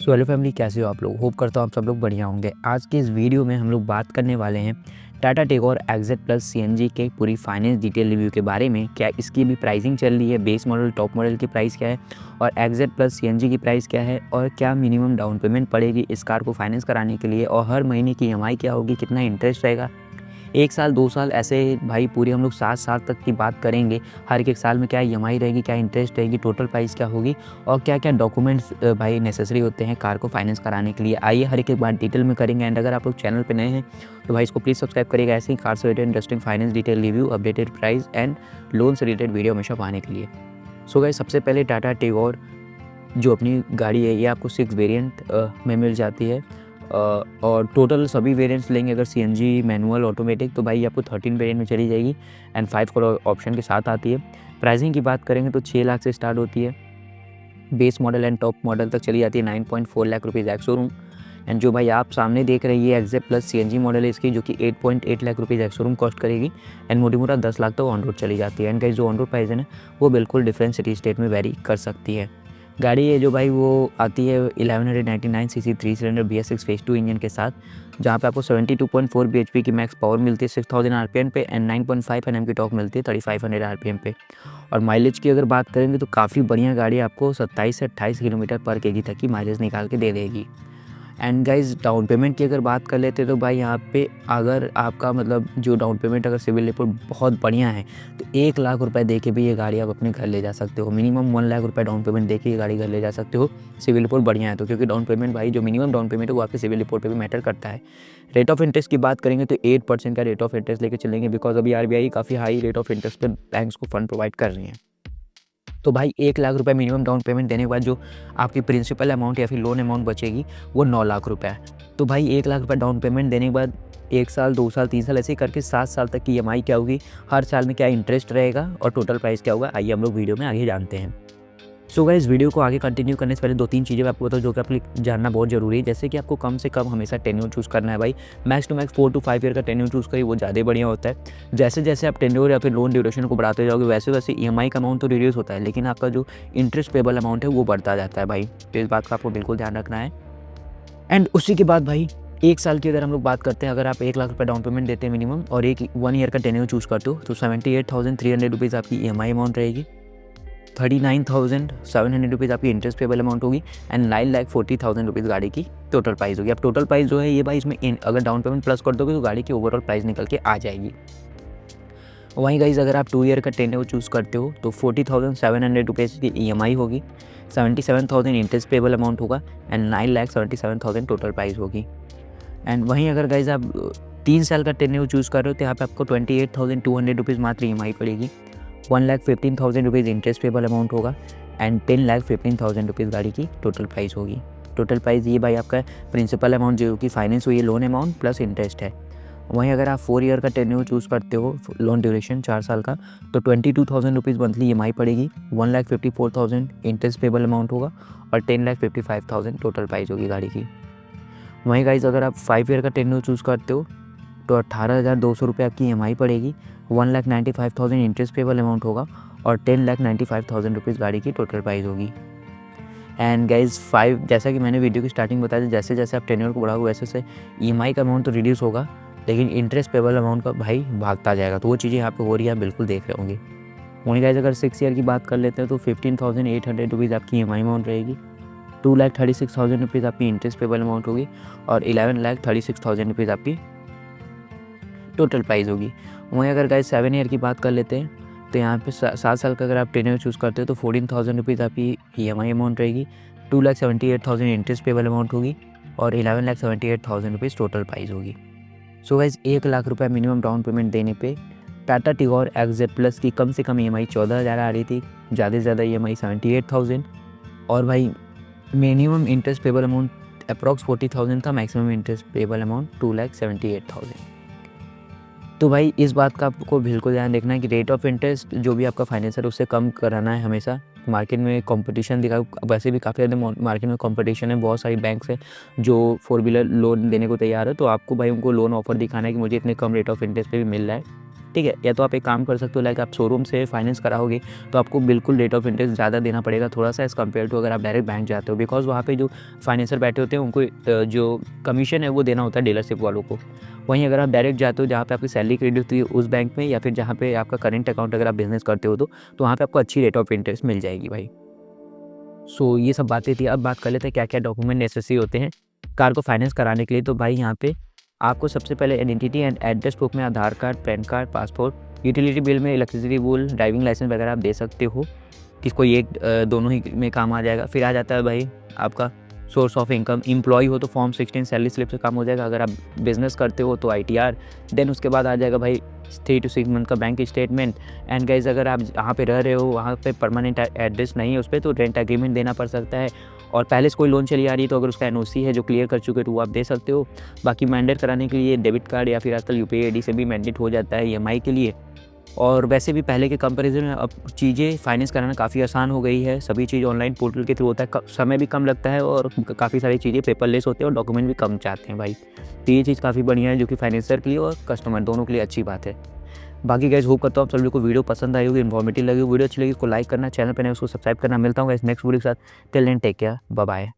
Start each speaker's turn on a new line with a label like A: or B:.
A: So hello family, कैसे हो आप लोग। होप करता हूँ आप सब लोग बढ़िया होंगे। आज के इस वीडियो में हम लोग बात करने वाले हैं Tata Tigor exact plus CNG के पूरी फाइनेंस डिटेल रिव्यू के बारे में। क्या इसकी भी प्राइसिंग चल रही है, बेस मॉडल टॉप मॉडल की प्राइस क्या है और एक्जेट प्लस सीएनजी की प्राइस क्या है, और क्या मिनिमम डाउन पेमेंट पड़ेगी इस कार को फाइनेंस कराने के लिए, और हर महीने की ईएमआई क्या होगी, कितना इंटरेस्ट रहेगा, 1 साल 2 साल ऐसे भाई पूरी हम लोग 7 साल तक की बात करेंगे। हर एक साल में क्या ईएमआई रहेगी, क्या इंटरेस्ट रहेगी, टोटल प्राइस क्या होगी और क्या-क्या डॉक्यूमेंट्स भाई नेसेसरी होते हैं कार को फाइनेंस कराने के लिए। आइए हर एक बात डिटेल में करेंगे। एंड अगर आप लोग चैनल पे नए हैं तो भाई इसको प्लीज़ सब्सक्राइब करिएगा ऐसे ही कार से related interesting finance detail review, updated price and loan से रिलेटेड वीडियो हमेशा पाने के लिए। सो गाइस, सबसे पहले टाटा टिगोर जो अपनी गाड़ी है ये आपको 6 वेरिएंट में मिल जाती है। और टोटल सभी वेरिएंट्स लेंगे अगर सीएनजी, मैनुअल, ऑटोमेटिक, तो भाई आपको 13 वेरिएंट में चली जाएगी एंड 5 कलर ऑप्शन के साथ आती है। प्राइसिंग की बात करेंगे तो 6 लाख से स्टार्ट होती है। Base model and top model तक चली जाती है 9.4 lakh rupees ex showroom. And जो भाई आप सामने देख रहे हैं ये एक्जेट प्लस सीएनजी मॉडल है इसकी, जो कि 8.8 lakh rupees ex showroom cost करेगी एंड मोटी मोटा 10 लाख तक ऑन रोड चली जाती है। एंड गाइस, जो ऑन रोड प्राइस है ना वो बिल्कुल डिफरेंट सिटी स्टेट में वेरी कर सकती है। गाड़ी है जो भाई वो आती है 1199 CC 3 cylinder BS6 phase 2 engine के साथ, जहाँ पे आपको 72.4 bhp की मैक्स पावर मिलती है 6000 आरपीएम पे एंड 9.5 Nm की टॉर्क मिलती है 3500 आरपीएम पे। और माइलेज की अगर बात करेंगे तो काफ़ी बढ़िया गाड़ी आपको 27 से 28 किलोमीटर पर केजी तक की माइलेज निकाल के दे देगी। एंड गाइस, डाउन पेमेंट की अगर बात कर लेते हैं तो भाई यहाँ पे अगर आपका मतलब जो डाउन पेमेंट अगर सिविल रिपोर्ट बहुत बढ़िया है तो 1 लाख रुपए दे के भी ये गाड़ी आप अपने घर ले जा सकते हो। मिनिमम 1 लाख रुपए डाउन पेमेंट दे के ये गाड़ी घर ले जा सकते हो, सिविल रिपोर्ट बढ़िया है तो। क्योंकि डाउन पेमेंट भाई जो मिनिमम डाउन पेमेंट है वो आपके सिविल रिपोर्ट पे भी मैटर करता है। रेट ऑफ इंटरेस्ट की बात करेंगे तो 8% का रेट ऑफ इंटरेस्ट लेके चलेंगे, बिकॉज अभी आरबीआई काफ़ी हाई रेट ऑफ इंटरेस्ट पे बैंक्स को फंड प्रोवाइड कर रही हैं। तो भाई 1 लाख रुपए मिनिमम डाउन पेमेंट देने के बाद जो आपकी प्रिंसिपल अमाउंट या फिर लोन अमाउंट बचेगी वो 9 लाख रुपए है। तो भाई 1 लाख रुपए डाउन पेमेंट देने के बाद 1 साल 2 साल 3 साल ऐसे ही करके 7 साल तक की ईएमआई क्या होगी, हर साल में क्या इंटरेस्ट रहेगा और टोटल प्राइस क्या होगा, आइए हम लोग वीडियो में आगे जानते हैं। सो गाइस, वीडियो को आगे कंटिन्यू करने से पहले 2-3 चीज़ें मैं आपको बताऊँ जो कि आपको जानना बहुत ज़रूरी है। जैसे कि आपको कम से कम हमेशा टेन्योर चूज़ करना है भाई। Max to max 4 to 5 year का टेन्योर चूज़ करिए, वो ज़्यादा बढ़िया होता है। जैसे जैसे आप टेन्योर या फिर लोन ड्यूरेशन को बढ़ाते जाओगे वैसे वैसे ईएमआई का अमाउंट तो रिड्यूस होता है, लेकिन आपका जो इंटरेस्ट पेबल अमाउंट है वो बढ़ता जाता है भाई। तो इस बात का आपको बिल्कुल ध्यान रखना है। एंड उसी के बाद भाई 1 साल की अगर हम लोग बात करते हैं, अगर आप 1 लाख रुपए डाउन पेमेंट देते हैं मिनिमम और 1 ईयर का टेन्योर चूज़ करते हो तो 78,300 रुपीज़ आपकी ईएमआई अमाउंट रहेगी। 39,700 रुपीज़ आपकी इंटरेस्ट पेबल अमाउंट होगी एंड 9,40,000 रुपीज़ गाड़ी की टोटल प्राइस होगी। अब टोटल प्राइस जो है ये भाई इसमें अगर डाउन पेमेंट प्लस कर दोगे तो गाड़ी की ओवरऑल प्राइस निकल के आ जाएगी। वहीं गाइज, अगर आप 2 ईयर का टेन्योर चूज़ करते हो तो 40,700 रुपीज़ की ईएमआई होगी, 77,000 इंटरेस्ट पेबल अमाउंट होगा एंड 9,77,000 टोटल प्राइस होगी। एंड वहीं अगर गाइज आप 3 साल का टेन्योर चूज़ कर रहे हो तो यहाँ पे आपको 28,200 रुपीज़ मात्र ईएमआई पड़ेगी, 1,15,000 रुपीज़ इंटरेस्ट पेबल अमाउंट होगा एंड 10,15,000 रुपीज़ गाड़ी की टोटल प्राइस होगी। टोटल प्राइस ये भाई आपका प्रिंसिपल अमाउंट जो कि फाइनेंस हुई है, लोन अमाउंट प्लस इंटरेस्ट है। वहीं अगर आप 4 ईयर का टेन्योर चूज़ करते हो, लोन ड्यूरेशन 4 साल का, तो 22,000 रुपीज़ मंथली ईएमआई पड़ेगी, 1,54,000 इंटरेस्ट पेबल अमाउंट होगा और 10,55,000 टोटल प्राइस होगी गाड़ी की। वहीं गाइज, अगर आप 5 ईयर का टेन्योर चूज़ करते हो तो 18,200 रुपये आपकी ईएमआई पड़ेगी, 1,95,000 इंटरेस्ट पेबल अमाउंट होगा और 10,95,000 रुपीज़ गाड़ी की टोटल प्राइस होगी। एंड गाइज 5, जैसा कि मैंने वीडियो की स्टार्टिंग बताया था, जैसे जैसे आप टेन्योर को बढ़ाओगे वैसे वैसे ईएमआई का अमाउंट तो रिड्यूस होगा, लेकिन इंटरेस्ट पेबल अमाउंट का भाई भागता जाएगा। तो वो चीज़ें यहाँ पे हो रही है, आप बिल्कुल देख रहे होंगे। वहीं गाइज, अगर 6 ईयर की बात कर लेते हैं तो 15,800 रुपीज़ आपकी ईएमआई अमाउंट रहेगी, 2,36,000 रुपीज़ आपकी इंटरेस्ट पेबल अमाउंट होगी और 11,36,000 रुपीज़ आपकी टोटल प्राइस होगी। वहीं अगर गाइस 7 ईयर की बात कर लेते हैं तो यहाँ पे 7 साल का अगर आप टेन्योर चूज़ करते हो तो 14,000 रुपीज़ आपकी ईएमआई अमाउंट रहेगी, 2,78,000 इंटरेस्ट पेबल अमाउंट होगी और 11,78,000 रुपीज़ टोटल प्राइस होगी। सो गाइस, 1 लाख रुपये मिनिमम डाउन पेमेंट देने पे टाटा टिगोर एक्जेट प्लस की कम से कम ईएमआई 14,000 आ रही थी, ज़्यादा से ज़्यादा ईएमआई 78,000 और भाई minimum interest payable amount approx 40,000 था, मैक्सिमम इंटरेस्ट पेबल अमाउंट 2,78,000। तो भाई इस बात का आपको बिल्कुल ध्यान देखना है कि रेट ऑफ इंटरेस्ट जो भी आपका फाइनेंसर उससे कम कराना है हमेशा। मार्केट में कंपटीशन दिखा, वैसे भी काफ़ी ज़्यादा मार्केट में कंपटीशन है, बहुत सारी बैंक्स हैं जो 4 व्हीलर लोन देने को तैयार है, तो आपको भाई उनको लोन ऑफर दिखाना है कि मुझे इतने कम रेट ऑफ इंटरेस्ट पे भी मिल रहा है, ठीक है। या तो आप एक काम कर सकते हो, लाइक आप शोरूम से फाइनेंस कराओगे तो आपको बिल्कुल रेट ऑफ इंटरेस्ट ज़्यादा देना पड़ेगा थोड़ा सा एज़ कम्पेयर टू अगर आप डायरेक्ट बैंक जाते हो, बिकॉज़ वहाँ पे जो फाइनेंसर बैठे होते हैं उनको जो कमीशन है वो देना होता है डीलरशिप वालों को। वहीं अगर आप डायरेक्ट जाते हो जहाँ पे आपकी सैलरी क्रेडिट होती है उस बैंक में, या फिर जहाँ पे आपका करेंट अकाउंट अगर आप बिज़नेस करते हो तो वहाँ पे आपको अच्छी रेट ऑफ इंटरेस्ट मिल जाएगी भाई। सो ये सब बातें थी। अब बात कर लेते हैं क्या-क्या डॉक्यूमेंट नेसेसरी होते हैं कार को फाइनेंस कराने के लिए। तो भाई यहाँ पे आपको सबसे पहले आइडेंटिटी एंड एड्रेस प्रूफ में Aadhaar card, PAN card, passport, utility bill में इलेक्ट्रिसिटी बिल, ड्राइविंग लाइसेंस वगैरह आप दे सकते हो। किसको ये दोनों ही में काम आ जाएगा। फिर आ जाता है भाई आपका सोर्स ऑफ इनकम। एम्प्लॉय हो तो फॉर्म 16 सैलरी स्लिप से काम हो जाएगा। अगर आप बिज़नेस करते हो तो आईटीआर। देन उसके बाद आ जाएगा भाई 3 to 6 मंथ का बैंक स्टेटमेंट। एंड गाइस अगर आप जहाँ पे रह रहे हो वहाँ पे परमानेंट एड्रेस नहीं है उस पे, तो रेंट एग्रीमेंट देना पड़ सकता है। और पहले से कोई लोन चली आ रही है तो अगर उसका एनओसी है जो क्लियर कर चुके तो वो आप दे सकते हो। बाकी मैंडेट कराने के लिए डेबिट कार्ड या फिर आजकल यूपीआई आईडी से भी मैंडेट हो जाता है ईएमआई के लिए। और वैसे भी पहले के कंपैरिजन में अब चीज़ें फाइनेंस कराना काफ़ी आसान हो गई है। सभी चीज़ ऑनलाइन पोर्टल के थ्रू होता है, समय भी कम लगता है और काफ़ी सारी चीज़ें पेपरलेस होते हैं और डॉक्यूमेंट भी कम चाहते हैं भाई। तो ये चीज़ काफ़ी बढ़िया है जो कि फाइनेंसर के लिए और कस्टमर दोनों के लिए अच्छी बात है। बाकी गाइस होप करता हूँ आप सभी को वीडियो पसंद आई होगी, इन्फॉर्मेटिव लगी। वीडियो अच्छी लगी उसको लाइक करना, चैनल पर नए उसको सब्सक्राइब करना। मिलता हूँ गाइस नेक्स्ट वीडियो के साथ। Till then take care, bye bye.